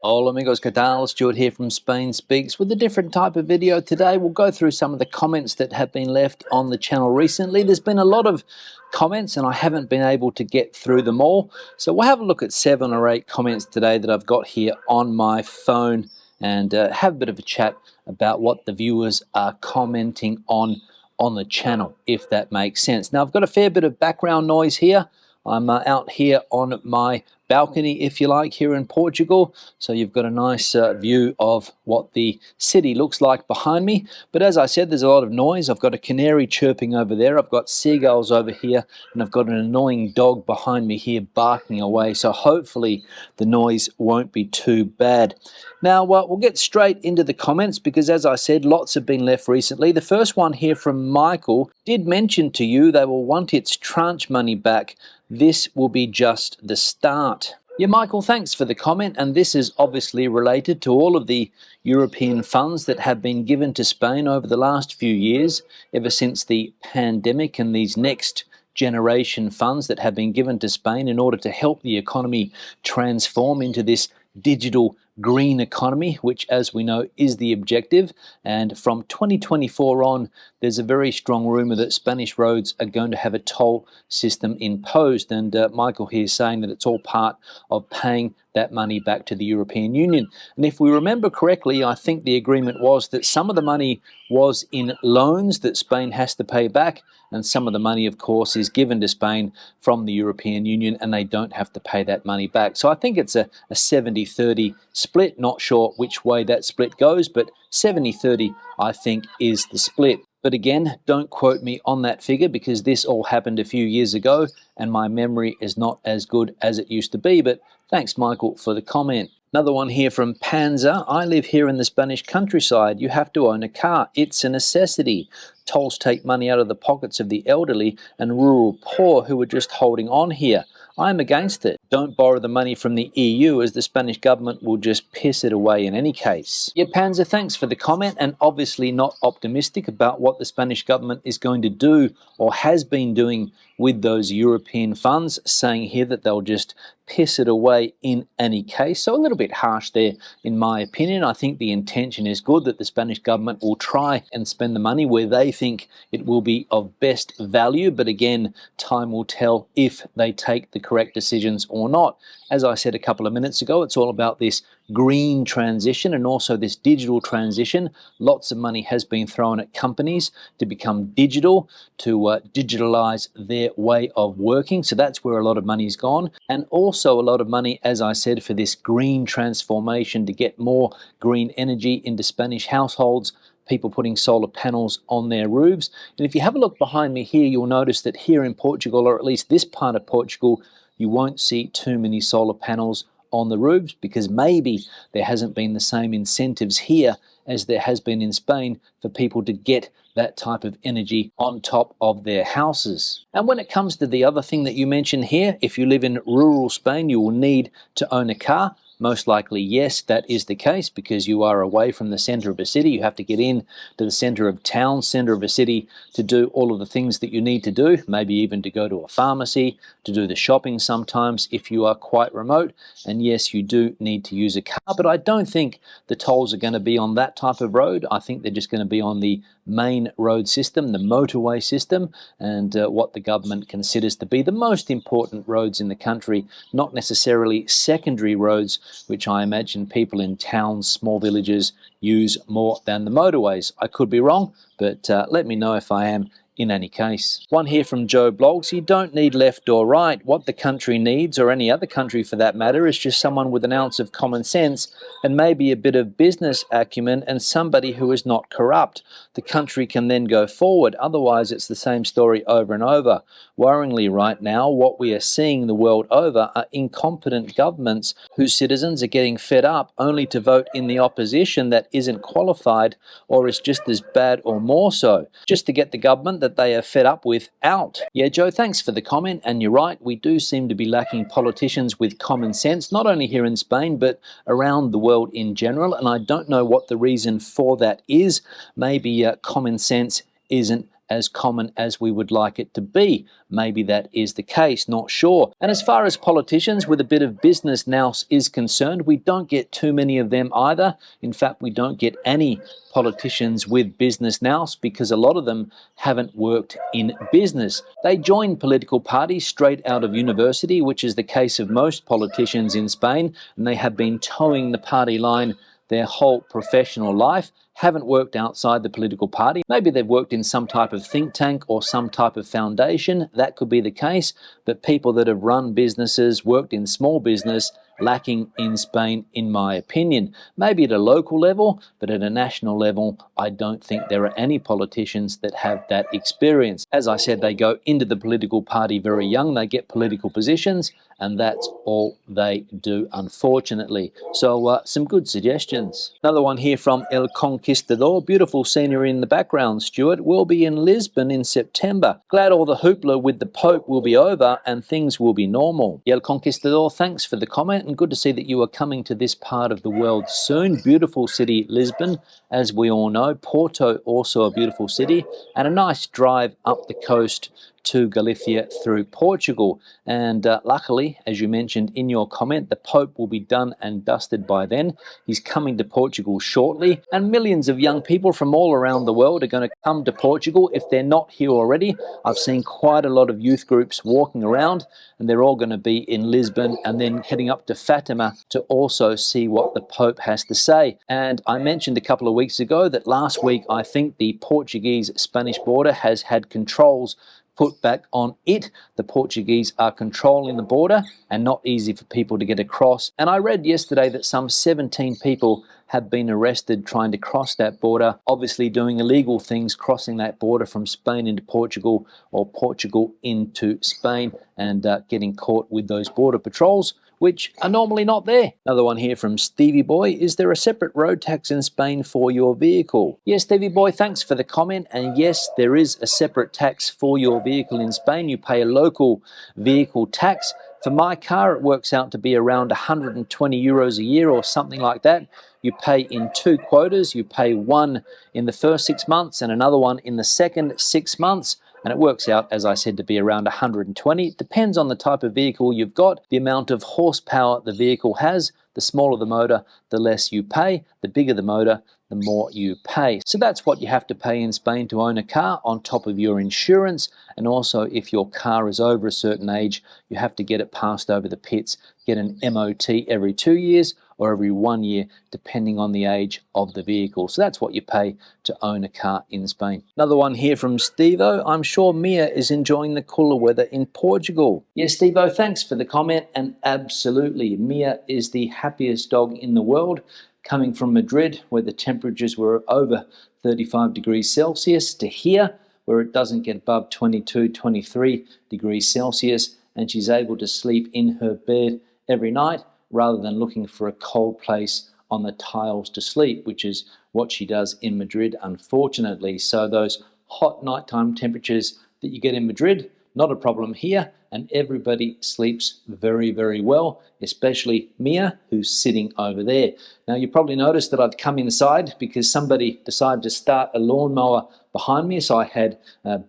Hola amigos, ¿qué tal? Stuart here from Spain Speaks with a different type of video today. We'll go through some of the comments that have been left on the channel recently. There's been a lot of comments and I haven't been able to get through them all. So we'll have a look at 7 or 8 comments today that I've got here on my phone and have a bit of a chat about what the viewers are commenting on the channel, if that makes sense. Now I've got a fair bit of background noise here. I'm out here on my balcony, if you like, here in Portugal. So you've got a nice view of what the city looks like behind me. But as I said, there's a lot of noise. I've got a canary chirping over there. I've got seagulls over here. And I've got an annoying dog behind me here barking away. So hopefully the noise won't be too bad. Now, we'll get straight into the comments because, as I said, lots have been left recently. The first one here from Michael did mention to you they will want its tranche money back. This will be just the start. Yeah, Michael, thanks for the comment, and this is obviously related to all of the European funds that have been given to Spain over the last few years, ever since the pandemic, and these next generation funds that have been given to Spain in order to help the economy transform into this digital green economy, which, as we know, is the objective. And from 2024 on, there's a very strong rumor that Spanish roads are going to have a toll system imposed. And Michael here is saying that it's all part of paying that money back to the European Union. And if we remember correctly, I think the agreement was that some of the money was in loans that Spain has to pay back, and some of the money, of course, is given to Spain from the European Union, and they don't have to pay that money back. So I think it's a 70-30 split. Not sure which way that split goes, but 70-30 I think is the split. But again, don't quote me on that figure because this all happened a few years ago and my memory is not as good as it used to be. But thanks, Michael, for the comment. Another one here from Panzer. I live here in the Spanish countryside. You have to own a car. It's a necessity. Tolls take money out of the pockets of the elderly and rural poor who are just holding on here. I'm against it. Don't borrow the money from the EU as the Spanish government will just piss it away in any case. Yeah, Panzer, thanks for the comment, and obviously not optimistic about what the Spanish government is going to do or has been doing with those European funds, saying here that they'll just piss it away in any case. So a little bit harsh there in my opinion. I think the intention is good, that the Spanish government will try and spend the money where they think it will be of best value, but again, time will tell if they take the correct decisions or not. As I said a couple of minutes ago, it's all about this green transition and also this digital transition. Lots of money has been thrown at companies to become digital, to digitalize their way of working. So that's where a lot of money's gone. And also a lot of money, as I said, for this green transformation to get more green energy into Spanish households, people putting solar panels on their roofs. And if you have a look behind me here, you'll notice that here in Portugal, or at least this part of Portugal, you won't see too many solar panels on the roofs because maybe there hasn't been the same incentives here as there has been in Spain for people to get that type of energy on top of their houses. And when it comes to the other thing that you mentioned here, if you live in rural Spain, you will need to own a car. Most likely, yes, that is the case because you are away from the center of a city. You have to get in to the center of town, center of a city to do all of the things that you need to do, maybe even to go to a pharmacy, to do the shopping sometimes if you are quite remote. And yes, you do need to use a car, but I don't think the tolls are going to be on that type of road. I think they're just going to be on the main road system, the motorway system, and what the government considers to be the most important roads in the country, not necessarily secondary roads, which I imagine people in towns, small villages use more than the motorways. I could be wrong, but let me know if I am in any case. One here from Joe Blogs. You don't need left or right. What the country needs, or any other country for that matter, is just someone with an ounce of common sense and maybe a bit of business acumen and somebody who is not corrupt. The country can then go forward. Otherwise, it's the same story over and over. Worryingly right now, what we are seeing the world over are incompetent governments whose citizens are getting fed up only to vote in the opposition that isn't qualified or is just as bad or more so, just to get the government that they are fed up with out. Yeah, Joe, thanks for the comment, and you're right, we do seem to be lacking politicians with common sense, not only here in Spain, but around the world in general, and I don't know what the reason for that is. Maybe common sense isn't as common as we would like it to be. Maybe that is the case, not sure. And as far as politicians with a bit of business nous is concerned, we don't get too many of them either. In fact, we don't get any politicians with business nous because a lot of them haven't worked in business. They join political parties straight out of university, which is the case of most politicians in Spain, and they have been towing the party line their whole professional life, haven't worked outside the political party. Maybe they've worked in some type of think tank or some type of foundation. That could be the case. But people that have run businesses, worked in small business, lacking in Spain, in my opinion. Maybe at a local level, but at a national level, I don't think there are any politicians that have that experience. As I said, they go into the political party very young, they get political positions, and that's all they do, unfortunately. So some good suggestions. Another one here from El Conquistador. Beautiful scenery in the background, Stuart. We'll be in Lisbon in September. Glad all the hoopla with the Pope will be over and things will be normal. El Conquistador, thanks for the comment, and good to see that you are coming to this part of the world soon. Beautiful city, Lisbon, as we all know. Porto, also a beautiful city, and a nice drive up the coast to Galicia through Portugal. And luckily, as you mentioned in your comment, the Pope will be done and dusted by then. He's coming to Portugal shortly, and millions of young people from all around the world are going to come to Portugal if they're not here already. I've seen quite a lot of youth groups walking around, and they're all going to be in Lisbon and then heading up to Fatima to also see what the Pope has to say. And I mentioned a couple of weeks ago that last week I think the Portuguese-Spanish border has had controls put back on it. The Portuguese are controlling the border and not easy for people to get across. And I read yesterday that some 17 people have been arrested trying to cross that border, obviously doing illegal things, crossing that border from Spain into Portugal or Portugal into Spain, and getting caught with those border patrols, which are normally not there. Another one here from Stevie Boy. Is there a separate road tax in Spain for your vehicle? Yes, Stevie Boy, thanks for the comment. And yes, there is a separate tax for your vehicle in Spain. You pay a local vehicle tax. For my car, it works out to be around 120 euros a year or something like that. You pay in two quotas. You pay one in the first 6 months and another one in the second 6 months. And it works out, as I said, to be around 120. It depends on the type of vehicle you've got, the amount of horsepower the vehicle has. The smaller the motor, the less you pay. The bigger the motor, the more you pay. So that's what you have to pay in Spain to own a car, on top of your insurance. And also, if your car is over a certain age, you have to get it passed over the pits, get an MOT every 2 years or every 1 year, depending on the age of the vehicle. So that's what you pay to own a car in Spain. Another one here from Stevo. I'm sure Mia is enjoying the cooler weather in Portugal. Yes, Stevo, thanks for the comment. And absolutely, Mia is the happiest dog in the world. Coming from Madrid, where the temperatures were over 35 degrees Celsius, to here, where it doesn't get above 22, 23 degrees Celsius, and she's able to sleep in her bed every night rather than looking for a cold place on the tiles to sleep, which is what she does in Madrid, unfortunately. So those hot nighttime temperatures that you get in Madrid, not a problem here, and everybody sleeps very, very well, especially Mia, who's sitting over there. Now, you probably noticed that I've come inside because somebody decided to start a lawnmower behind me, so I had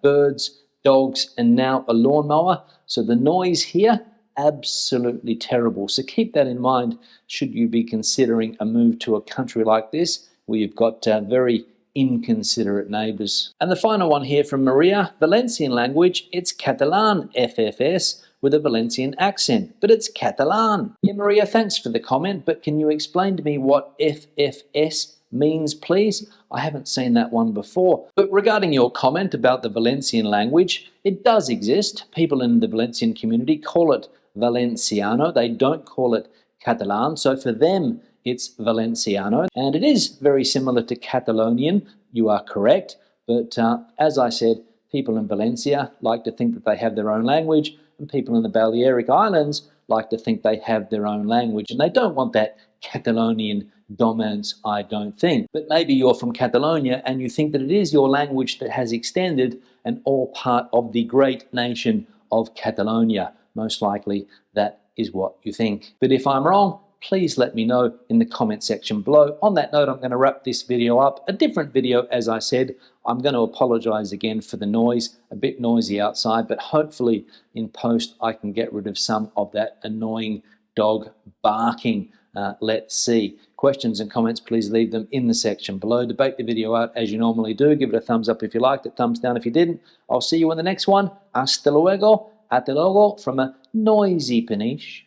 birds, dogs, and now a lawnmower. So the noise here, absolutely terrible. So keep that in mind should you be considering a move to a country like this, where you've got very inconsiderate neighbours. And the final one here from Maria, Valencian language, it's Catalan, FFS, with a Valencian accent, but it's Catalan. Yeah, Maria, thanks for the comment, but can you explain to me what FFS means, please? I haven't seen that one before. But regarding your comment about the Valencian language, it does exist. People in the Valencian community call it Valenciano. They don't call it Catalan. So for them, it's Valenciano. And it is very similar to Catalonian. You are correct. But as I said, people in Valencia like to think that they have their own language, and people in the Balearic Islands like to think they have their own language. And they don't want that Catalonian dominance, I don't think. But maybe you're from Catalonia and you think that it is your language that has extended and all part of the great nation of Catalonia. Most likely that is what you think. But if I'm wrong, please let me know in the comment section below. On that note, I'm going to wrap this video up. A different video, as I said. I'm going to apologize again for the noise, a bit noisy outside, but hopefully in post I can get rid of some of that annoying dog barking. Let's see. Questions and comments, please leave them in the section below. Debate the video out as you normally do. Give it a thumbs up if you liked it, thumbs down if you didn't. I'll see you in the next one. Hasta luego, from a noisy Peniche.